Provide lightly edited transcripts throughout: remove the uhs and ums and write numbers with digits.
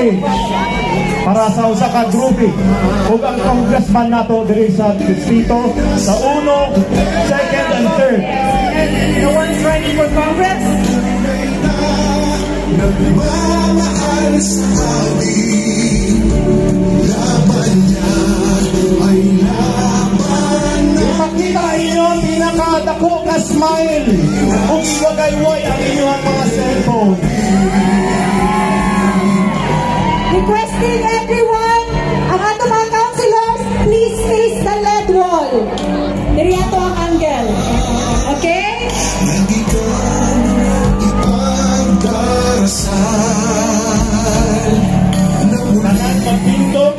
stage para sa usa ka grupo ug ang congressman nato diri sa distrito sa 1, 2nd and 3rd. No one's running for Congress? Nagmamahal sa amin, laban niya ay laban na. Ipakita inyo ang pinakadako ka smile kung iwagayway ang inyong mga cellphone. Requesting everyone, ang ato mga councilors, please face the lead wall. Diri ato ang angle. Okay? Ipagdarasal na Tanan magpindot.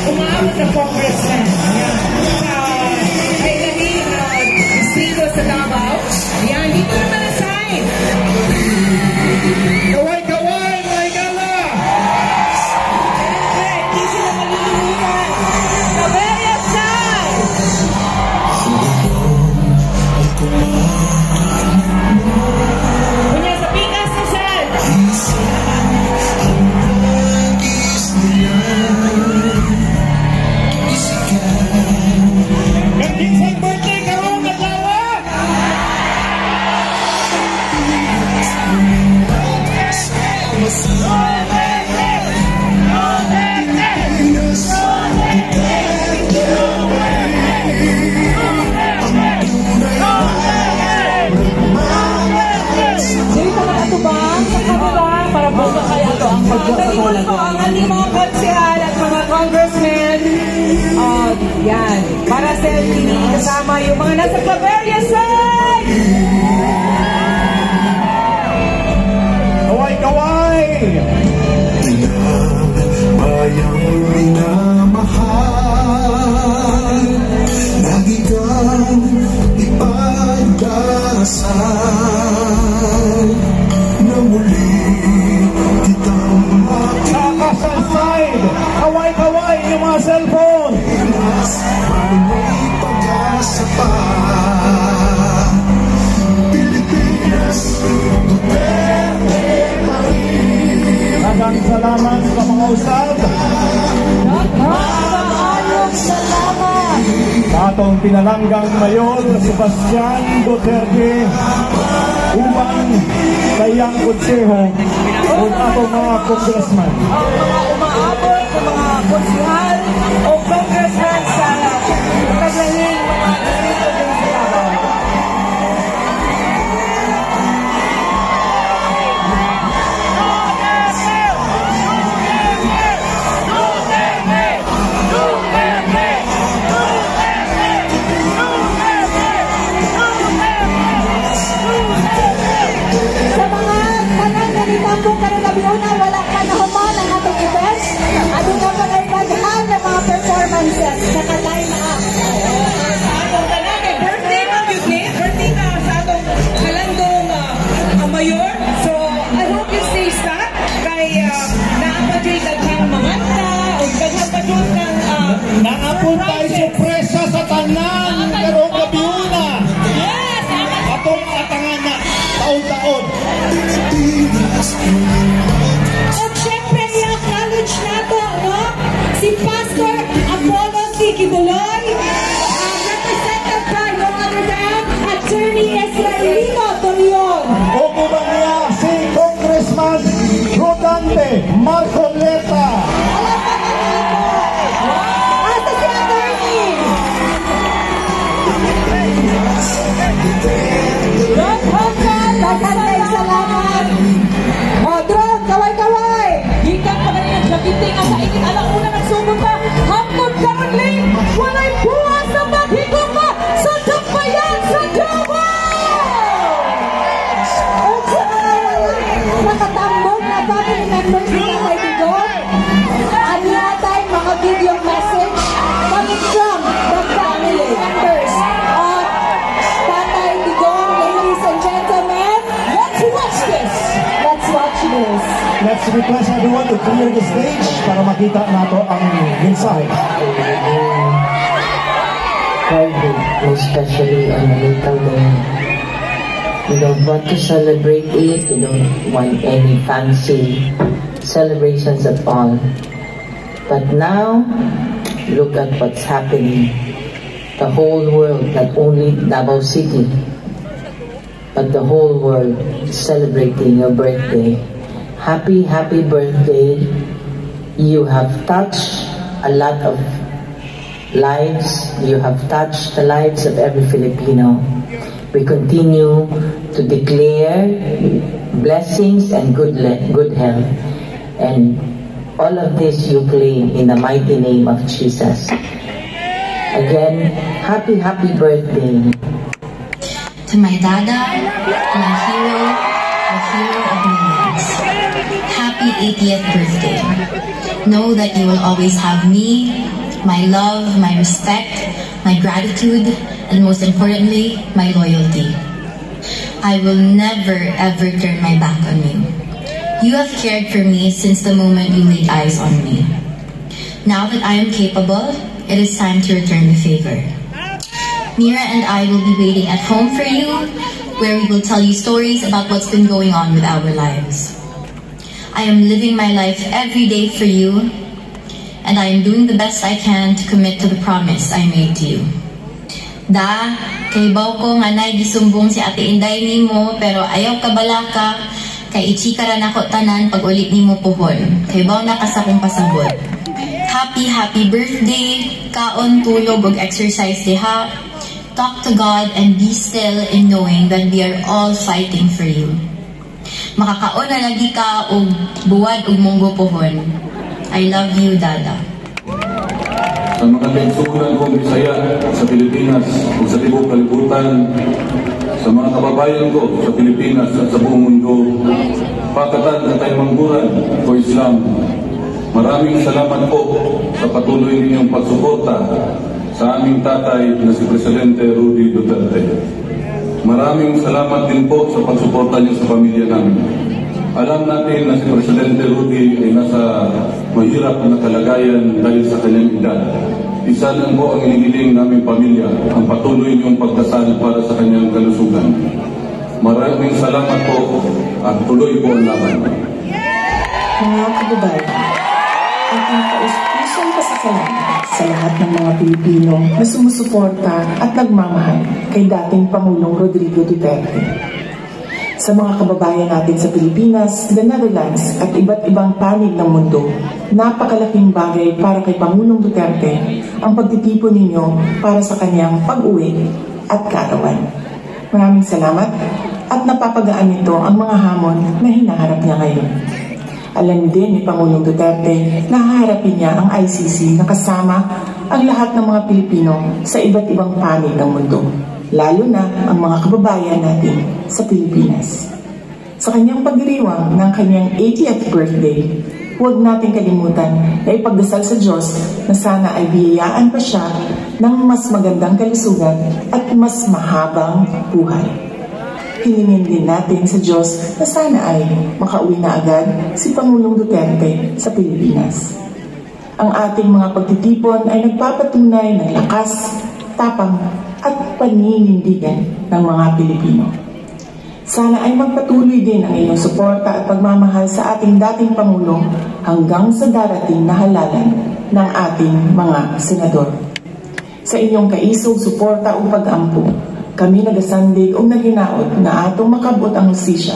Umaabot na congressman sa kailangan distrito sa Davao. Yan, dito naman ang sign. Kaway-kaway, mga igala! Hindi sila malilimutan. Caberia side! Kunya sa pikas na side! Nag-kinsang birthday karong adlaw! Dili ka makatubang sa kanila para boto kaya ito ang pagbuhat ko ang ating mga konsehal at mga congressmen. Yan. Para sa LTV, kasama yung mga nasa Claveria side! Kaway-kaway! bayang minamahal, lagi kang ipagdarasal na muli kitang Nakasal side! Kaway-kaway yung mga cellphone! makilas, may pag-asa pa. Pilipinas, Duterte pa rin. Daghang salamat sa mga usad. Maraming salamat! Sa atong pinalanggang mayor, Sebastian Duterte, ubang kayang konseho o atong mga congressman. Ang mga umaabot, ang mga konsehal o congressman sa kagaling mga distrito din sa Davao. Sa mga tanan na nitambong karanabiuna, wala ka na human ang atong event. Ano ka pa ay daghan ng mga performances na ka-line up. Sa atong tanan, may birthday mo, Eugene. Birthday na sa atong kalandong mayor. So, I hope you stay stuck. Kay naapadyoy daghang mamanta o daghang padyoy ng Naapon tayo sorpresa sa tanan karong gabiuna. yes! Atong atangan na taon-taon. At syempre, i-acknowledge nato, no? Si Pastor Apollo C. Kibuloy, represented by no other than Attorney Israelino Torion. O kubang niya si Congressman Rodante Marcoleta. Asa si Attorney? Ron Honka, daghang salamat. Let's request everyone to clear the stage para makita nato ang mensahe. Friday, most especially on a little day. We don't want to celebrate it, we don't want any fancy celebrations at all. But now, look at what's happening. The whole world, not only Davao City, but the whole world is celebrating your birthday. Happy, happy birthday. You have touched a lot of lives. You have touched the lives of every Filipino. We continue to declare blessings and good health. And all of this you claim in the mighty name of Jesus. Again, happy, happy birthday. To my dada, my hero, the hero of millions. Happy 80th birthday. Know that you will always have me, my love, my respect, my gratitude, and most importantly, my loyalty. I will never ever turn my back on you. You have cared for me since the moment you laid eyes on me. Now that I am capable, it is time to return the favor. Mira and I will be waiting at home for you, where we will tell you stories about what's been going on with our lives. I am living my life every day for you, and I am doing the best I can to commit to the promise I made to you. Da, kay baw ko nga nay gisumbong si Ate Inday nimo, pero ayaw ka balaka, kay ichikaran ako tanan pag ulit nimo puhon. Kay baw na kasakong pasabot. Happy, happy birthday, kaon, tulog, ug exercise diha. Talk to God and be still in knowing that we are all fighting for you. Makakaon na lagi ka og buwad ug munggo puhon. I love you, Dada. Sa mga kaigsunan kong Bisaya sa Pilipinas o sa tibok kalibutan, sa mga kababayan ko sa Pilipinas at sa buong mundo, pakatan at mangguran o Islam, maraming salamat po sa patuloy ninyong pagsuporta sa aming tatay na si Presidente Rudy Duterte. Maraming salamat din po sa pagsuporta niyo sa pamilya namin. Alam natin na si Presidente Rudy ay nasa mahirap na kalagayan dahil sa kanyang edad. Isa lang po ang hinihiling naming pamilya, ang patuloy niyong pagdasal para sa kanyang kalusugan. Maraming salamat po at tuloy po ang laban. Mga kababayan, aking taus-pusong pasasalamat sa lahat ng mga Pilipino na sumusuporta at nagmamahal kay dating Pangulong Rodrigo Duterte. Sa mga kababayan natin sa Pilipinas, the Netherlands at iba't ibang panig ng mundo, napakalaking bagay para kay Pangulong Duterte ang pagtitipon ninyo para sa kanyang pag-uwi at kaarawan. Maraming salamat at napapagaan nito ang mga hamon na hinaharap niya ngayon. Alam din ni Pangulong Duterte na haharapin niya ang ICC na kasama ang lahat ng mga Pilipino sa iba't ibang panig ng mundo, lalo na ang mga kababayan natin sa Pilipinas. Sa kanyang pagdiriwang ng kanyang 80th birthday, huwag natin kalimutan na ipagdasal sa Diyos na sana ay biyayaan pa siya ng mas magandang kalusugan at mas mahabang buhay. Hilingin din natin sa Diyos na sana ay makauwi na agad si Pangulong Duterte sa Pilipinas. Ang ating mga pagtitipon ay nagpapatunay ng lakas, tapang at paninindigan ng mga Pilipino. Sana ay magpatuloy din ang inyong suporta at pagmamahal sa ating dating Pangulo hanggang sa darating na halalan ng ating mga senador. Sa inyong kaisog, suporta o pag-ampo, kami nagasandig o naginaot na atong makabot ang hustisya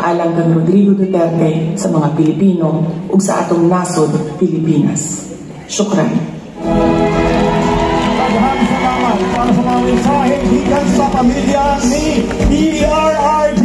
alang kang Rodrigo Duterte sa mga Pilipino ug sa atong nasod, Pilipinas. Syukran. Maraming salamat para sa mga mensahe gikan sa pamilya ni PRRD.